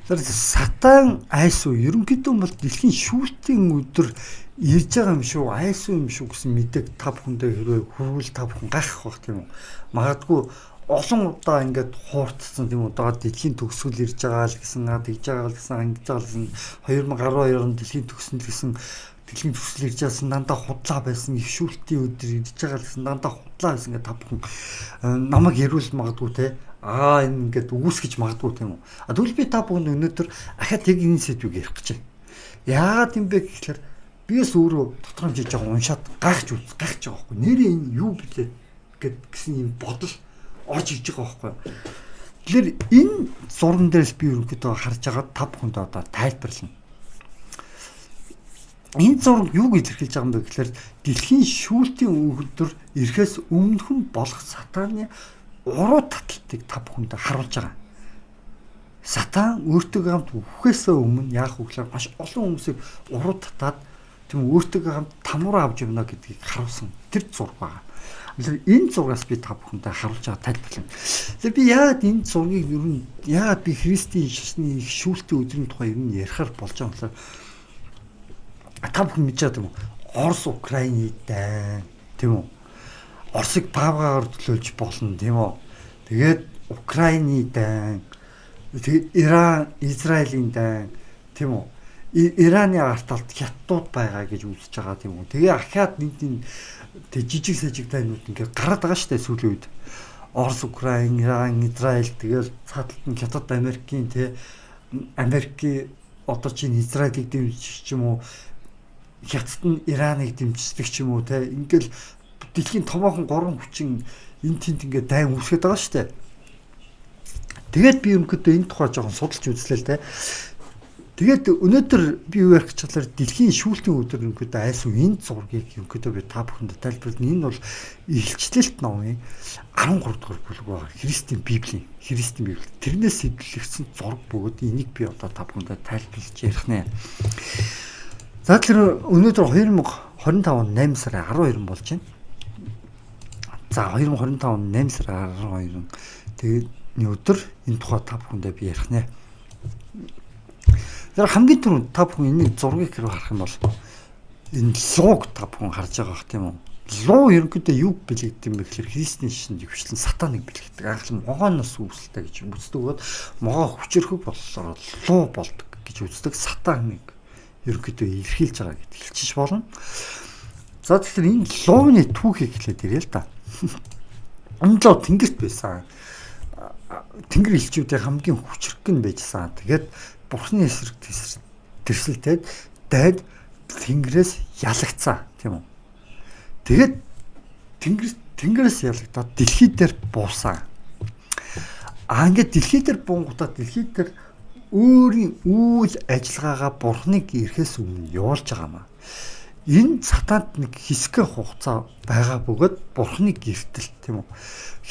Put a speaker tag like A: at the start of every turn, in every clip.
A: Тэр сатан айсуу ерөнхийдөө бол дэлхийн шүүлтийн өдөр ирж байгаа юм шүү, айсуу юм шүү гэсэн мэдээг та бүхэндээ хэрвээ хүрвэл та бүхэн гайхах бах тийм үү. Магадгүй олон удаа ингээд хуурцсан тийм үү. Одоо дэлхийн төгсгөл ирж байгаа л гэсэн, тэгж байгаа л гэсэн, ангиж байгаа л гэсэн 2012 онд дэлхийн төгсгөл гэсэн дэлхийн төгсгөл ирж байсан дандаа худлаа байсан, их шүүлтийн өдөр ирж байгаа л гэсэн дандаа худлаа байсан гэдэг та бүхэн намайг ярил магадгүй те. Энэ ингээд үүсгэж магадгүй тийм үү. Тэгвэл би та бүхэнд өнөөдөр ахаад яг энэ сэдвийг ярих гэж байна. Яагаад юм бэ гэхээр биес өөрөө дотроомжиж байгаа уншаад гайхаж байгаа байхгүй. Нэрээ энэ юу билээ гэсэн юм бодол орж иж байгаа байхгүй. Тэгэхээр энэ зурган дээрс би ерөнхийдөө харж байгаа та бүхэнд одоо тайлбарлана. Энэ зураг юуг илэрхийлж байгаа юм бэ гэхээр дэлхийн шүүлтийн өдөр ирэхээс өмнөхөн болох сатаны уруу таталтыг та бүхэнд харуулж байгаа. Сатан өөртөө хамт үхээсээ өмнө яах вэ гэхээр маш олон хүмүүсийг уруу татаад тийм өөртөө хамт тамуур авч явна гэдгийг харуулсан тэр зураг байгаа. Тэгэхээр энэ зургаас би та бүхэндээ харуулж байгаа тайлбарлана. Тэгэхээр би яагаад энэ зургийг ер нь яагаад би Христийн шашны их шүүлтийн өдрийн тухай ер нь ярихаар болж байгаа юм гэхээр та бүхэн мэдж байгаа юм уу? Орос Украины дайн тийм үү? Оросыг павгаар төлөөлж болно тийм үү? Тэгээд Украины дайн, тэгээд Иран, Израилийн дайн тийм үү? Ираны арталт хятадууд байгаа гэж үзэж байгаа тийм үү? Тэгээ ахаад нэг тэг жижиг сажиг дайнууд ингээд гараад байгаа шүү дээ сүүлийн үед. Орос, Украин, Иран, Израиль тэгээд цааталт нь Хятад, Америкийн Америкийн одоо чинь Израилийг дэмжиж ч юм уу, Хятад нь Ираныг дэмждэг ч юм уу те. Ингээл дэлхийн томоохон гурван хүчин энэ тэнд ингээд дайн үүсгэж байгаа шүү дээ. Тэгээд би өнөөдөр энэ тухай жоохон судалж үзлээ л те. Тэгээд өнөөдөр би юу ярих гэж болохоор дэлхийн шүүлтийн өдөр өнөөдөр айсуу энэ зургийг өнөөдөр би та бүхэнд тайлбарлана. Энэ бол Илчлэлт номын 13 дугаар бүлэг байгаа. Христийн Библийн тэрнээс сэтлэгдсэн зураг бөгөөд энийг би одоо та бүхэнд тайлбарлаж ярих нэ. За тэр өнөөдөр 2025 он 8 сарын 12 болж байна. За 2025 он 8 сарын 12 тэгээд өдөр энэ тухай та бүхэндээ би ярих нэ. Тэр хамгийн түрүүнд та бүхэн энэ зургийг хэрэг харах юм бол энэ лууг та бүхэн харж байгаа бах тийм үү? Луу ерөнхийдөө юу бэлэгдэв юм бэ гэхээр Христийн шашинд өвчлэн сатаныг бэлэгдэв. Анхлан могооноос үүсэлтэй гэж үздэг бод могоо хүчрхэг болохоор луу болдог гэж үздэг. Сатаныг ерөнхийдөө илэрхийлж байгаа гэдгийг хэлчих болно. За тэгэхээр энэ лууны түүхийг хэлээд ирээ л да. Энэ луу тэнгэрт байсан. Тэнгэр элчүүдийн хамгийн хүчрхэг нь байжсан. Тэгээд Бурхны эсрэг тэрсэлтэд дайд тэнгэрээс ялагцсан тийм үү. Тэгээд тэнгэрээс ялагдаад дэлхий дээр буусан. Ингээд дэлхий дээр буунгуудаа дэлхий дээр өөрийн үйл ажиллагаагаа Бурхныг ирэхээс өмнө явуулж байгаамаа. Энэ сатанд нэг хэсгэн хугацаа байгаа бөгөөд Бурхныг гэртэл тийм үү.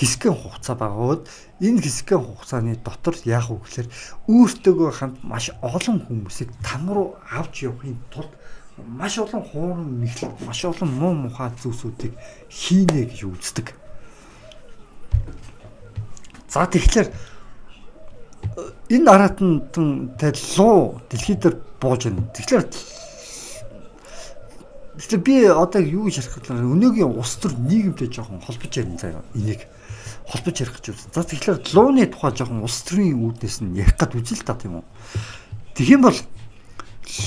A: Хэсгэн хугацаа байгаа бөгөөд энэ хэсгэн хугацааны дотор яах вэ гэхээр өөртөөгөө хамт маш олон хүмүүсийг там руу авч явахын тулд маш олон хуурын мэхлэл, маш олон муу мухай зүйлсүүдийг хийнэ гэж үздэг. За тэгэхээр энэ аратан луу дэлхий дээр бууж байна. Тэгэхээр би одоо юу гэж ярих вэ? Өнөөгийн улс төр нийгэмтэй жоохон холбож ярина заяа. Энийг холбож ярих гэж үзсэн. За тэгэхээр лууны тухай жоохон улс төрийн үүднээс нь ярих гад үзэл та тийм үү. Тэгэх юм бол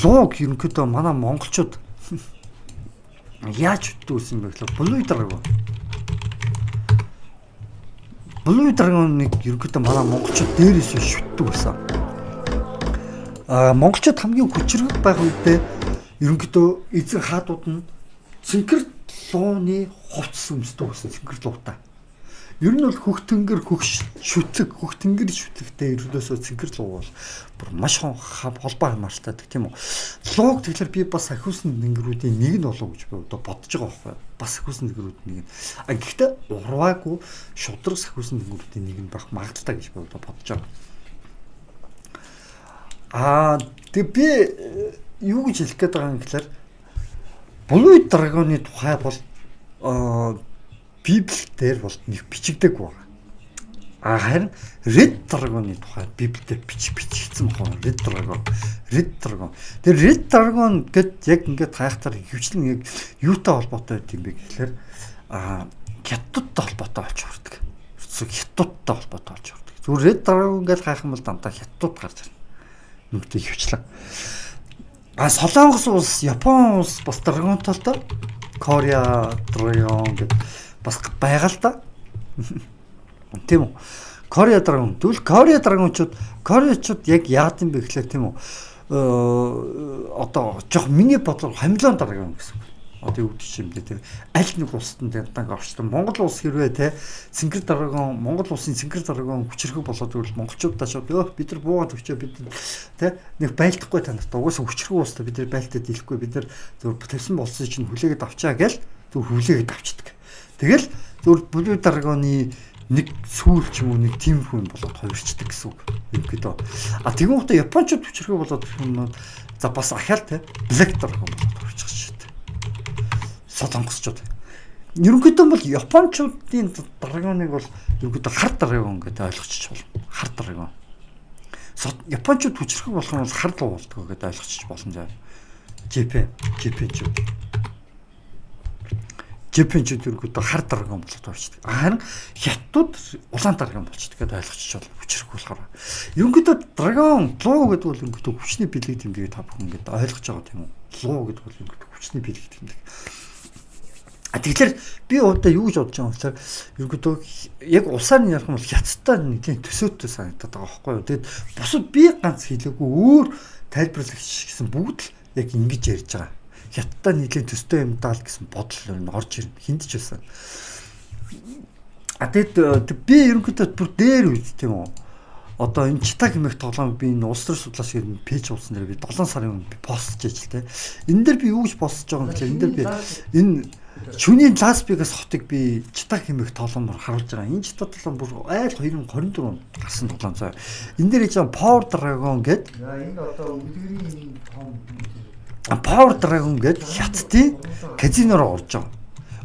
A: лууг ерөнхийдөө манай монголчууд яаж үтдүүлсэн бэ гэхээр Булуй драгоныг ерөнхийдөө манай монголчууд дээрээс шүтдэг байсан. Монголчууд хамгийн хүчрэг байх үедээ ерөнхийдөө эзэн хаадууд нь цэнхэр лууны хувцс өмсдөг байсан цэнхэр луутай. Ер нь бол хөх тэнгэр шүтлэгтэй ердөөсөө цэнхэр луу бол бүр маш холбоо хамааралтай гэх тийм үү. Лууг тэгэхээр би бас ахиусан тэнгэрүүдийн нэг нь болов гэж би одоо бодож байгаа байхгүй. Бас ахиусан тэнгэрүүд нэг нь. Гэхдээ урваагүй шудраг ахиусан тэнгэрүүдийн нэг нь байх магадaltaй гэж би одоо бодож байгаа. Тэг би юу гэж хэлэх гээд байгаа юм гэхээр Булуй драгоны тухай бол Библиэлд бол нэг бичигдэг байна. Харин Red Dragon-ы тухай Библиэд бичигдсэн байна. Red Dragon. Тэр Red Dragon гэд яг ингээд хайхтар хөвчлэн яг юутай холбоотой байт юм бэ гэхээр хятадтай холбоотой болж хүрдэг. Хятадтай холбоотой болж хүрдэг. Зүгээр Red Dragon гэж хайх юм бол дандаа хятад гарч ирнэ. Нүгтэй хөвчлэн. Солонгос улс, Япон улс бас Dragon талтай Korea Dragon гэд бас байгаа л да. Тийм үү? Korea Dragon. Тэгвэл Korea Dragon-чууд яг яад юм бэ гэхлээр тийм үү? Одоо жоох миний бодлоор хамлаан Dragon гэсэн. Одоо юу гэдэг юм бэ тийм. Аль нэг улсад дандаа орчсон. Монгол улс хэрвээ те Сингэр Dragon, Монгол улсын Сингэр Dragon хүчрэх болоод тэгвэл монголчуудаа шууд бид нар буугаад өчөө бид те нэг байлдахгүй танарт угаасаа хүчрэх улстай бид нар байлтад дийлэхгүй бид нар зөв тавьсан болсон чинь хүлээгээд авчаа гээл зөв хүлээгээд авчдаг. Тэгэл зөв Blue Dragon-ы нэг сүүл ч юм уу нэг тийм хүн болоод хувирчдаг гэсэн үг юм гэдэг. Тэгвэл одоо Япончууд хүчрэх болоод юм за бас ахаал те Black Dragon болоод хувирчих шүү дээ. Солонгосчууд. Ерөнхийдөө бол Япончуудын Dragon-ыг бол ерөнхийдөө хар Dragon гэдэг ойлгочих болно. Хар Dragon. Япончууд хүчрэх болох нь бол хар л болтгоо гэдэг ойлгочих болно заа. Япончууд ерөнхийдөө хар Dragon болоод орчдөг. Харин хятадууд улаан Dragon болчдөг гэдэг ойлгочих бол хүчрэх болохоор. Ерөнхийдөө Dragon луу гэдэг бол ерөнхийдөө хүчний бэлэг тэмдэг та бүхэн ингээд ойлгож байгаа тийм үү? Луу гэдэг бол ерөнхийдөө хүчний бэлэг тэмдэг. Тэгэхээр би удаа юу гэж бодож байгаа юм бэ? Ерөнхийдөө яг улсаар нь ярих юм бол хятадтай нэгэн төсөөтэй санагдаад байгаа байхгүй юу? Тэгэд бусад би ганц хэлээгүй өөр тайлбарлагч гэсэн бүгд л яг ингэж ярьж байгаа. Хятадтай нэгэн төстэй юм даа л гэсэн бодол нь орж ирнэ. Хинд ч байсан. Тэгэд би ерөнхийдөө бүр дээр үед тийм үү? Одоо энэ Чита хэмээх тоглоом би энэ улс төр судлаач гэдэг пэйж уулсан дээр би 7 сарын өмнө постж ажил те. Энэ дээр би юу гэж постж байгаа юм бэ? Энэ дээр би энэ шүний Лас-Вегас хотыг би Чита хэмээх тоглоомоор харуулж байгаа. Энэ Чита тоглоом бүр айл 2024 онд гарсан тоглоом заа. Энэ дээр чинь Power Dragon гэдэг.
B: Энэ одоо үлгэрийн
A: Power Dragon гэдэг хятадын казиноор орж байгаа.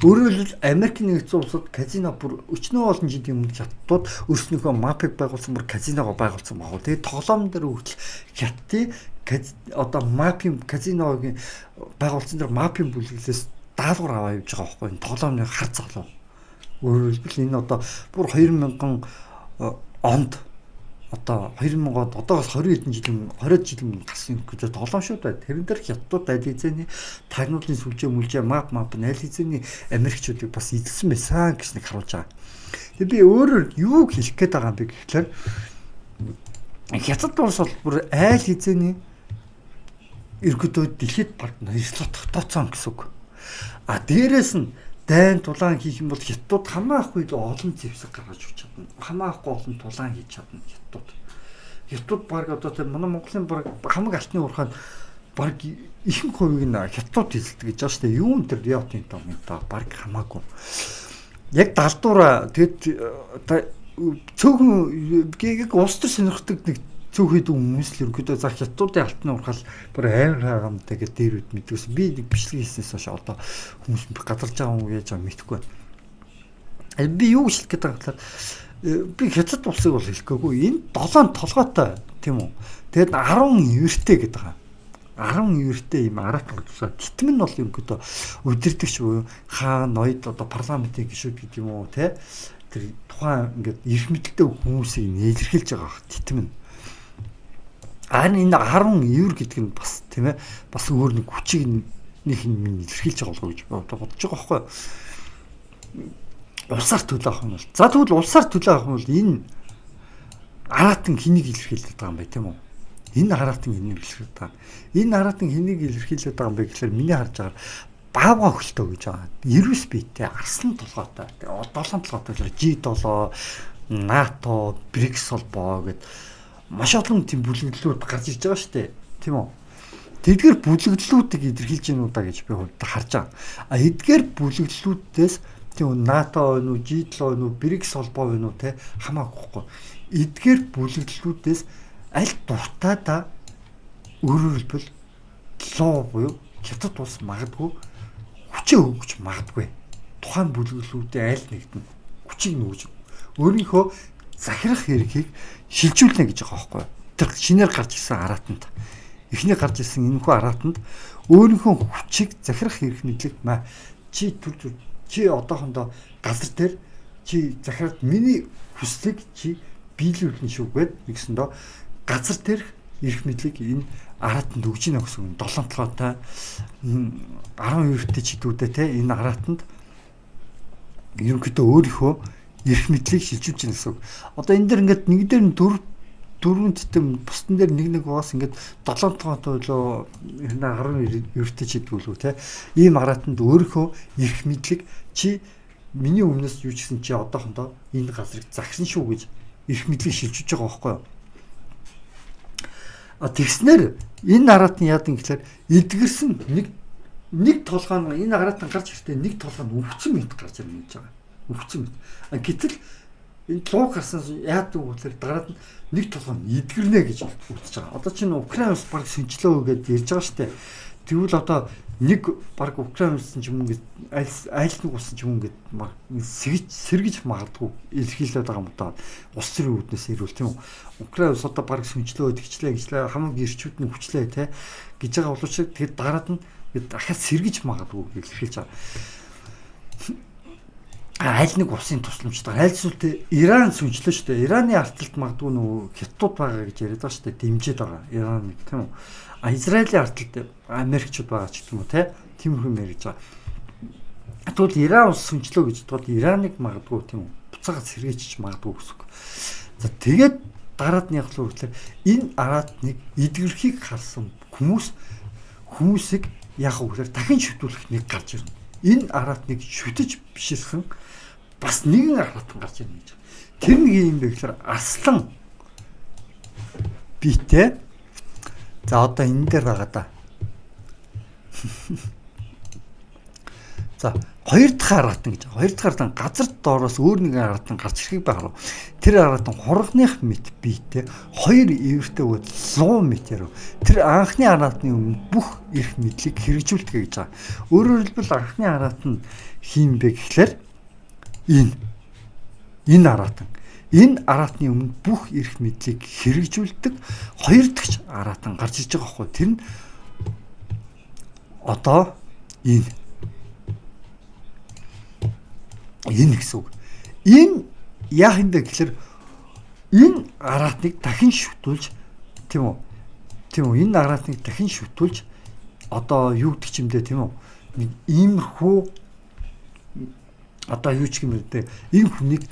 A: Өөрөөр хэлбэл Америкийн нэгдсэн улсад казино бүр өчнөө олон жилийн өмнө хятадууд өөрснийхөө мапыг байгуулсан бүр казиногоо байгуулсан баг. Тэгээд тоглоом дээр хүртэл хятадын одоо мапын казиногийн байгуулсан дээр мапын бүлэглээс даалгавар аваа явж байгаа байхгүй. Тоглоомны хар залуу. Өөрөөр хэлбэл энэ одоо бүр 2000 онд одоо 2000 онд одоогоос 20 жилийн гарсан гэж тоглоом шүү дээ. Тэрэн дээр хятадууд аль хэзээний тагнуулын сүлжээ мүлжээ мап нь аль хэзээний Америкчуудыг бас эзэлсэн байсан гэж нэг харуулж байгаа. Тэгээ би өөрөөр юу хэлэх гээд байгаа юм бэ гэхлээр хятад улс бол бүр аль хэзээний ерөнхийдөө дэлхийд баг ноёслоо тогтооцсон гэсэн үг. Дээрээс нь дайн тулаан хийх юм бол хятадууд хамаахгүй л олон зэвсэг гаргаж өгч чадна. Хамаахгүй олон тулаан хийж чадна хятадууд. Хятадууд баг одоо тэр манай Монголын баг хамаг алтны урхаад баг ихэнх хувийг нь хятадууд эзэлдэг гэж байна шүү дээ. Юун тэр Риотын томтой баг хамаагүй. Яг далдуура тэгэд цөөхөн яг улс төр сонирхдаг нэг цөөхөд хүмүүс л ерөөдөө за хятадуудын алтны урхаал бүр амар хаагамтай гэдэг дээр үд мэдээс би нэг бичлэг хийснээс хойш одоо хүмүүс гадарч байгаа юм яаж мэдэхгүй байна. Би юу хэлэх гээд байгаа гэхээр би хятад улсыг бол хэлэхгээгүй энэ 7 толгойтой тийм үү. Тэгэд 10 ивэртэй гэдэг байгаа. 10 ивэртэй юм арат болчихсон. Титмэн нь бол ерөөдөө өдөрдөгч буюу хаан ноёд одоо парламентын гишүүд гэдэг юм уу те тэр тухайн ингээд эрх мэдэлтэй хүмүүсийг нээлэрхийлж байгаа титмэн. Энэ 10 евро гэдэг нь бас тийм ээ бас өөр нэг хүчийг нэг юм илэрхийлж байгаа болов гэж бодож байгаа байхгүй юу. Улсаар төлөө авах юм бол за тэгвэл улсаар төлөө авах юм бол энэ аратан хэнийг илэрхийлээд байгаа юм бэ тийм үү? Энэ аратан хэнийг илэрхийлээд байгаа. Энэ аратан хэнийг илэрхийлээд байгаа юм бэ гэхээр миний харж байгаа баавга хөлтөө гэж байгаа. 90 биеттэй арслан толгойтой. Тэгээ 7 толгойтой G7 НАТО BRICS холбоо гэдэг маш олон тийм бүлэглэлүүд гарч ирж байгаа шүү дээ. Тийм үү? Тэдгээр бүлэглэлүүдийг илэрхийлж гэнэ удаа гэж би хувьдаа харж байгаа. Эдгээр бүлэглэлүүдээс тийм НАТО байна уу, G7 байна уу, BRICS холбоо байна уу те хамаагүй. Эдгээр бүлэглэлүүдээс аль дуртайдаа өөрөөр хэлбэл лоо буюу хятад улс магадгүй хүчээ өгч магадгүй. Тухайн бүлэглэлүүдээ аль нэгт нь хүчийг нөөж өөрийнхөө захирах эргийг шилжүүлнэ гэж байгаа байхгүй юу? Тэр шинээр гарч ирсэн аратанд. Эхний гарч ирсэн энэхүү аратанд өөрийнхөө хүчийг захирах эрх мэдлэг чи одоохондоо газар дээр чи захираад миний хүслийг чи биелүүлнэ шүү гэд нэгсэндөө газар дээр эрх мэдлэг энэ аратанд өгж гинэ гэсэн 7 толгойтой 12-т чидүүдээ те энэ аратанд ерөнхийдөө өөрийнхөө эрх мэдлийг шилжүүлж гинэ гэсэн. Одоо энэ дэр ингээд нэг дээр нь дөрвөнтэй бусдын дээр нэг угаас ингээд 7 толгойтой болоо 12-т чидгүүлүү те ийм аратанд өөрийнхөө эрх мэдлэг чи миний өмнөөс юу ч гэсэн чи одоохондоо энэ газрыг загсан шүү гэж эрх мэдлийг шилжүүлж байгаа байхгүй юу? Тэгснээр энэ аратан яадаг гэхээр эдгэрсэн нэг толгой нь энэ аратан гарч ирэхдээ нэг толгой нь өвчсөн мэт гарч ирнэ гэж байгаа. Өвчсөн мэт. Гэтэл энэ луу гарсан яадаг вэ гэхээр дараад нь нэг толгой нь эдгэрнэ гэж үзэж байгаа. Одоо чинь Украин улс баг сөнчлөө гэдээ ярьж байгаа шүү дээ. Тэгвэл одоо нэг баг Украин улс ч юм уу гэж айл нэг улс ч юм уу гэд сэргэж магадгүй илэрхийлээд байгаа юм даа. Улс төрийн үүднээс ирүүл тийм үү. Украин улс одоо баг сөнчлөө гэжлээ хамгийн ирчүүд нь хүчлээ те гэж байгаа боловч тэгэд дараад нь дахиад сэргэж магадгүй илэрхийлж байгаа. Айл нэг улсын тусламжтай. Айл зүйлтэй Иран сөнчлөө шүү дээ. Ираны ардталд магадгүй нөгөө хятад байгаа гэж яриад байгаа шүү дээ. Дэмжиж байгаа. Иран нэг тийм үү. Израилийн ардталд Америкчууд байгаа ч гэх юм уу те. Тиймэрхүү мэрэж байгаа. Тэгвэл Иран улс сөнчлөө гэж бодоход Ираныг магадгүй тийм үү. Буцаагаад сэргээчих магадгүй гэсэн үг. За тэгээд дараад нь яг л үргэлжлээ. Энэ араат нэг эдгэрхийг харсан хүмүүсийг яг үгээр дахин шүтүүлэх нэг гарч ирнэ. Энэ араат нэг шүтэж биширсэн бас нэгэн араат гарч ирнэ гэж. Тэр нэг юм бэ гэхээр арслан биетэй. За одоо энэ дээр байгаа да. За хоёр дахь араатан гэж. Хоёр дахь араатан газар доороос өөр нэгэн араатан гарч ирэхийг байхав. Тэр араатан хургных мэт биетэй хоёр эвэртэй бод 100 метр. Тэр анхны араатны өмнө бүх эрх мэдлийг хэрэгжүүлдэг гэж байгаа. Өөрөөр хэлбэл анхны араатан хин бэ гэхлээр энэ араатан энэ араатны өмнө бүх эрх мэдлийг хэрэгжүүлдэг хоёр дахь араатан гарч иж байгаа хгүй. Тэр нь одоо энэ гэсэн үг. Энэ яах юм бэ гэхээр энэ араатныг дахин шүтүүлж тийм үү? Энэ араатныг дахин шүтүүлж одоо юу гэдэг юм бэ тийм үү? Нэг иймэрхүү одоо юу ч юм бэ? Энэ хүнийг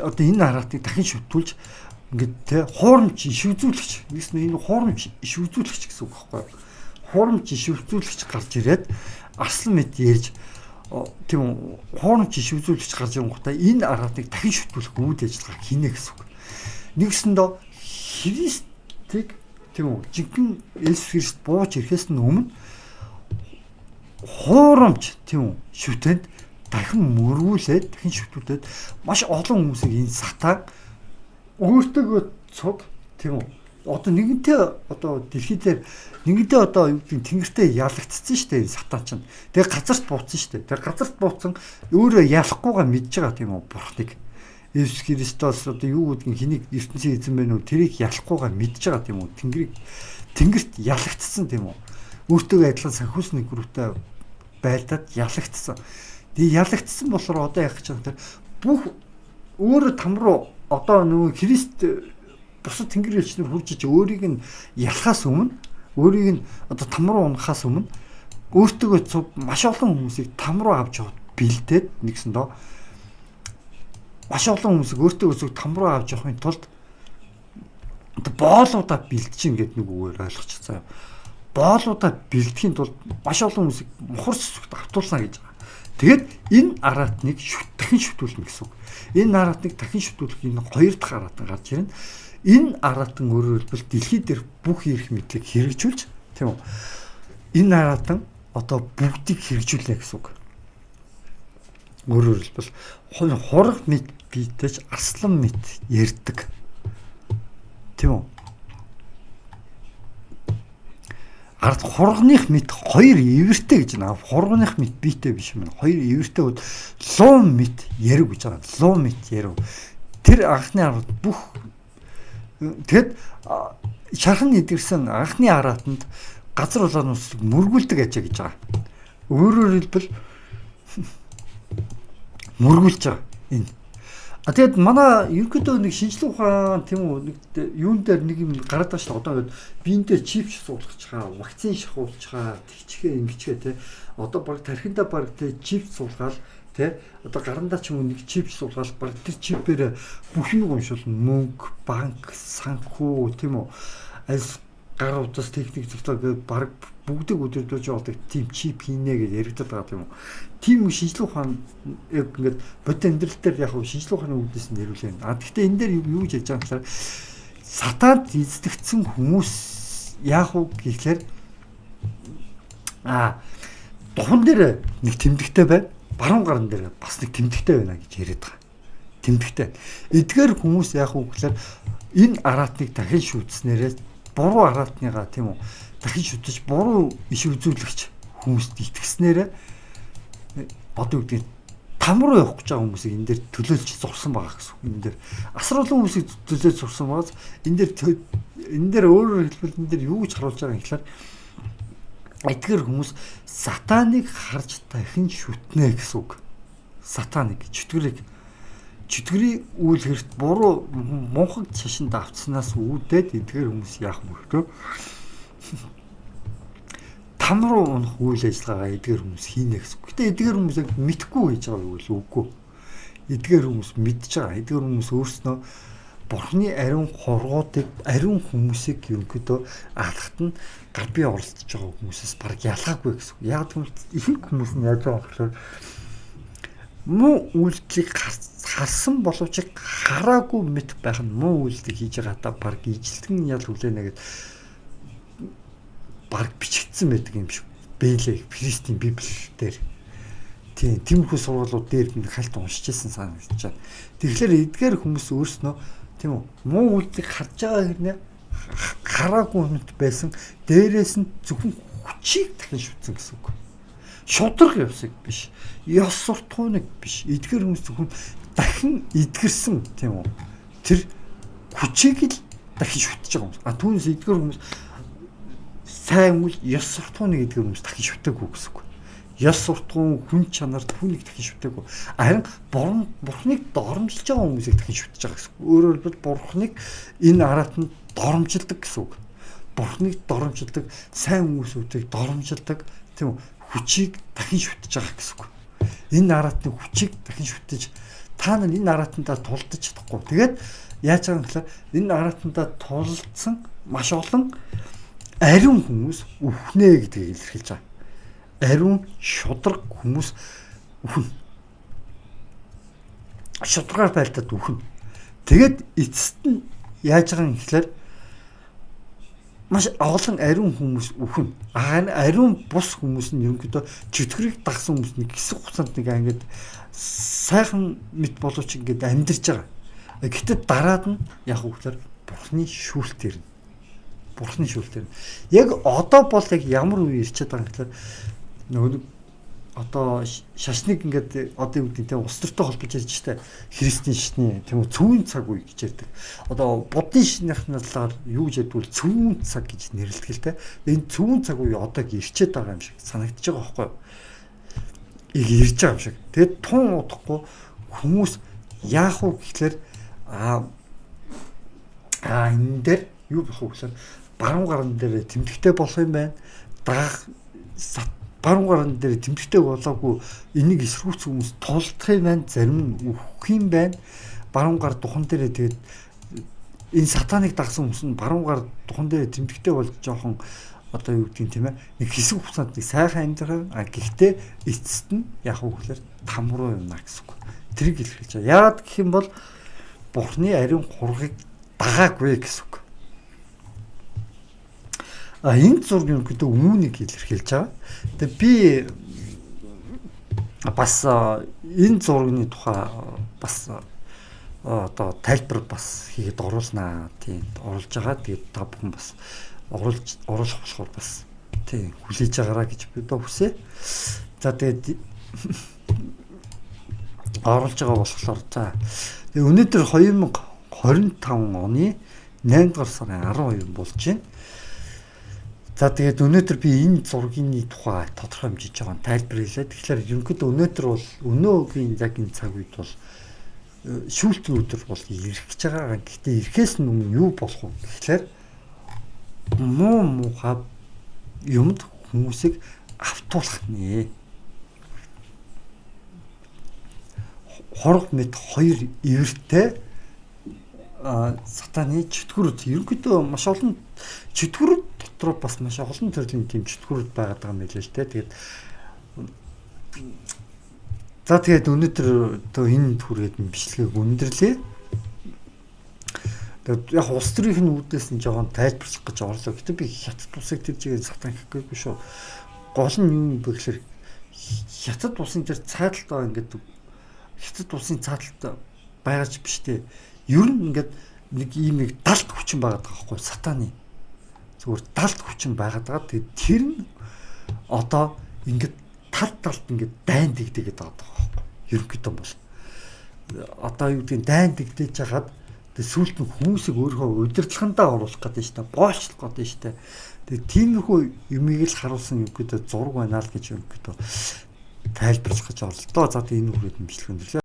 A: одоо энэ араатныг дахин шүтүүлж ингээд те хуурамч шивзүүлэгч энэ хуурамч шивзүүлэгч гэсэн үг байхгүй юу? Хуурамч шивзүүлэгч гарч ирээд арслан мэт ярьж тийм үү хуурамч шивзүүлэгч гарч ирэнгүүтээ энэ араатныг дахин шүтүүлэх үйл ажиллагаа хийнэ гэсэн үг. Нэгсэндээ Христийг тийм үү жинхэнэ Есүс Христ бууж ирэхээс өмнө хуурамч тийм үү шүтэнд дахин мөргүүлээд дахин шүтүүлээд маш олон хүмүүсийг энэ сатан өөртөө цуг тийм үү одоо нэгэнтээ одоо дэлхий дээр нэгэнтээ одоо юу гэдэг тэнгэртээ ялагдсан шүү дээ сатан чинь. Тэгээ газарт бууцсан шүү дээ. Тэгээ газарт бууцсан өөрөө ялахгүйгаа мэдж байгаа тийм үү бурхныг. Есүс Христос одоо юу гэдгийг хэнийг ертөнцийн эзэн бэ нүү тэрийг ялахгүйгаа мэдж байгаа тийм үү. Тэнгэрт ялагдсан тийм үү. Өөртөө адилхан санхүүсний групптэй байлдаад ялагдсан. Тэгээ ялагдсан болохоор одоо яах гэж байгаа тэр бүх өөрөө там руу одоо нөгөө Христ бусад тэнгэр элчнэр хурж иж өөрийг нь ялахаас өмнө өөрийг нь одоо там руу унахаас өмнө өөртөө маш олон хүмүүсийг там руу авч яваад бэлдээд нэгсэндөө маш олон хүмүүсийг өөртөө там руу авч явахын тулд боолуудаа бэлдэж гин гэдэг нэг үгээр ойлгочихсан. Боолуудаа бэлдэхийн тулд маш олон хүмүүсийг мухар сүсгт автуулна гэж байгаа. Тэгээд энэ араатныг дахин шүтүүлнэ гэсэн үг. Энэ араатныг дахин шүтүүлэх энэ хоёр дахь араатан гарч ирнэ. Энэ араатан өөрөөр хэлбэл дэлхий дээр бүх эрх мэдлийг хэрэгжүүлж тийм үү. Энэ араатан одоо бүгдийг хэрэгжүүлнэ гэсэн үг. Өөрөөр хэлбэл хураг мэд биетэйч арслан мэд ярддаг. Тийм үү. Ард хургных мэд хоёр эвэртэй гэж байна. Хургных мэд биетэй биш юм. Хоёр эвэртэй бод 100 мэд ярив гэж байгаа. 100 мэд ярив. тэр анхны арууд бүх тэгэд шархан идэрсэн анхны араатанд газар улаан үслэг мөргүүлдэг ажээ гэж байгаа. Өөрөөр хэлбэл мөргүүлж байгаа энэ. Тэгэд манай ерөнхийдөө нэг шинжилгээ ухаан тийм үү нэг юун дээр нэг юм гараад байгаа шүү. Одоо ингээд биендээ чип суулгаж байгаа, вакцин шахуулж байгаа, тэгчгээ ингэчгээ те. Одоо баг тархиндаа баг те чип суулгаад те. Одоо гарандаа ч юм уу нэг чип суулгаад баг тэр чипээр бүх юм уншуулна. Мөнгө, банк, санхүү тийм үү. Аль гар утас техник технологи баг бүгдийг өдөрдөөж явуулдаг тийм чип хийнэ гэж яригдаад байгаа тийм үү. Тийм шинжилгээ ухаан яг ингээд бод амьдрал дээр яг шинжилгээ ухааны үүднээс нь нэрвлээ. Гэхдээ энэ дээр юу гэж ярьж байгаа гэхээр сатаад эзлэгдсэн хүмүүс яг уу гэхлээр духан дээр нэг тэмдэгтэй байна. Баруун гарн дээр бас нэг тэмдэгтэй байна гэж яриад байгаа. Тэмдэгтэй. Эдгээр хүмүүс яг уу гэхлээр энэ араатныг дахин шүүцснээрээ буруу араатныгаа тийм үү дахин шүтэж буруу иш үзүүлэгч хүмүүст итгэснээрээ бодоо үгдийн там руу явах гэж байгаа хүмүүсийг энэ дээр төлөөлж зурсан байгаа гэсэн. Энэ дээр асруулсан хүмүүсийг төлөөлж зурсан байгаас энэ дээр өөрөөр хэлбэл энэ дээр юу гэж харуулж байгаа юм гэхээр эдгээр хүмүүс сатаныг харж дахин шүтнэ гэсэн үг. Сатаныг чөтгөрийн үйл хэрэг буруу мунхаг шашинд авцснаас үүдээд эдгээр хүмүүс яах вэ гэхээр там руу унах үйл ажиллагаа эдгээр хүмүүс хийнэ гэсэн. Гэтэ эдгээр хүмүүс яг мэдхгүй хийж байгаа юу л үгүй. Эдгээр хүмүүс мэдж байгаа. Эдгээр хүмүүс өөрснөө Бурхны ариун хоргоодыг ариун хүмүүсийг ерөнхийдөө алхахад нь гар бие оролцож байгаа хүмүүсээс баг ялгаагүй гэсэн. Яг тэгвэл ихэнх хүмүүс нь яаж байгаа гэхээр муу үйлдэлийг харсан боловч хараагүй мэт байх нь муу үйлдэл хийж байгаадаа баг ижилтгэн ял хүлээнэ гэдэг баг бичигдсэн байдаг юм шиг. Бэлээ Христийн Библиэлд тийм тиймэрхүү сургуулиуд дээр би хальт уншиж ирсэн санагдаж байна. Тэгэхээр эдгээр хүмүүс өөрснөө тийм үү муу үйлдэлийг харж байгаа хэрнээ хараагүй мэт байсан дээрээс нь зөвхөн хүчийг дахин шүтсэн гэсэн үг. Шудраг явсаг биш. Ёс суртахууныг биш. Эдгээр хүмүүс зөвхөн дахин эдгэрсэн тийм үү. Тэр хүчийг л дахин шүтэж байгаа хүмүүс. Түүнээс эдгээр хүмүүс сайн үйл ёс суртахууныг эдгээр хүмүүс дахин шүтээгүй гэсэн үг. Ёс суртахуун хүн чанар түүнийг дахин шүтээгүй. Харин бурхныг доромжилж байгаа хүмүүсийг дахин шүтэж байгаа гэсэн үг. Өөрөөр хэлбэл бурхныг энэ араатанд доромжилдаг гэсэн үг. Бурхныг доромжилдаг, сайн хүмүүсүүдийг доромжилдаг тийм үү хүчийг дахин шүтэж байгаа гэсэн үг. Энэ араатны хүчийг дахин шүтэж та нар энэ араатандаа тулдаж чадахгүй. Тэгээд яаж байгаа юм гэхээр энэ араатандаа тулдсан маш олон ариун хүмүүс үхнэ гэдгийг илэрхийлж байгаа. Ариун шудраг хүмүүс үхнэ. Шудргаар байлдаад үхнэ. Тэгээд эцэст нь яаж байгаа юм гэхээр маш олон ариун хүмүүс үхэн. Ариун бус хүмүүс нь ерөнхийдөө чөтгөрийг дагсан хүмүүс нэг хэсэг хугацаанд нэг ингээд сайхан мэд боловч ингээд амьдарч байгаа. Гэхдээ дараад нь яг үгээр бурхны шүүлт ирнэ. Бурхны шүүлт ирнэ. Яг одоо бол яг ямар үе ирчээд байгаа юм гэхээр нөгөө одоо шашныг ингээд одоо юу гэдэг нь ус төртэй холбож ярьж штэ христийн шашны тийм үү цөвөн цаг үе гэж ярьдаг. Одоо буддын шашныхны талаар юу гэж ядвал цөвөн цаг гэж нэрлэдэг л те. Энэ цөвөн цаг үе одоо ирчээд байгаа юм шиг санагдаж байгаа байхгүй юу? Ирж байгаа юм шиг. Тэгээд тун удахгүй хүмүүс яах вэ гэхээр энэ дээр юу болох вэ гэхээр баруун гарн дээр тэмдэгтэй болох юм байна. Баруун гарн дээр тэмдэгтэй болоогүй энийг эсрүүц хүмүүс тулдах юм байна, зарим нь үхэх юм байна. Баруун гар духан дээр тэгээд энэ сатаныг дагсан хүмүүс нь баруун гар духан дээр тэмдэгтэй болж жоохон одоо юу гэдгийг тийм ээ нэг хэсэг хугацаанд нэг сайхан амьдрах гэхдээ эцэст нь яг үгээр там руу явна гэсэн үг. Тэрийг илэрхийлж байгаа. Яагаад гэх юм бол Бурхны ариун хургийг дагаагүй гэсэн үг. Энэ зураг юм гэдэг үүнийг илэрхийлж байгаа. Тэгээ би бас энэ зургийн тухай бас одоо тайлбар бас хийгээд оруулнаа. Тийм оруулж байгаа. Тэгээд та бүхэн бас оруулах болохоор бас тийм хүлээж байгаараа гэж би одоо хүсье. За тэгээд оруулж байгаа болохоор за тэгээ өнөөдөр 2025 оны 8 дугаар сарын 12 болж байна. За тэгээд өнөөдөр би энэ зургийн тухай тодорхой хэмжиж байгаа тайлбар хийлээ. Тэгэхээр ерөнхийдөө өнөөдөр бол өнөөгийн яг энэ цаг үед бол шүүлтийн өдөр бол ирэх гэж байгаа. Гэхдээ ирэхээс өмнө юу болох вэ гэхээр муухай юмд хүмүүсийг автуулах нэ. Хорог мэд хоёр ивэртэй сатаны чөтгөрүүд ерөнхийдөө маш олон чөтгөрүүд дотор бас маш олон төрлийн тийм чөтгөрүүд байгаад байгаа юм билээ л дээ. Тэгээд өнөөдөр энэ түргээд бичлэгийг өндөрлөө. Тэгээд яг улс төрийн үүднээс нь жоохон тайлбарлах гэж орлоо. Гэтэ би хятад улсыг тэр чигээр сатан хийхгүй шүү. Гол нь юм бэ гэхээр хятад улсын тэр цааталтаа ингээд хятад улсын цааталт байгаач биш дээ. Ер нь ингээд нэг ийм нэг далд хүчин байгаад байгаа байхгүй сатаны. Зүгээр далд хүчин байгаад байгаа. Тэгээд тэр нь одоо ингээд талд ингээд дайн дэгдээгээд байгаа байхгүй. Ерөнхийдөө бол одоо юу гэдгийг дайн дэгдээж хагаад тэгээд сүүлд нь хүмүүсийг өөрөө удирдлагандаа оруулах гэдэг нь шүү дээ. Боолчлох гэдэг нь шүү дээ. Тэгээд тиймэрхүү юмыг л харуулсан ерөнхийдөө зураг байна л гэж ерөнхийдөө тайлбарлах гэж орлоо. За энэ үрээд нь бичлэг өндөрлөө.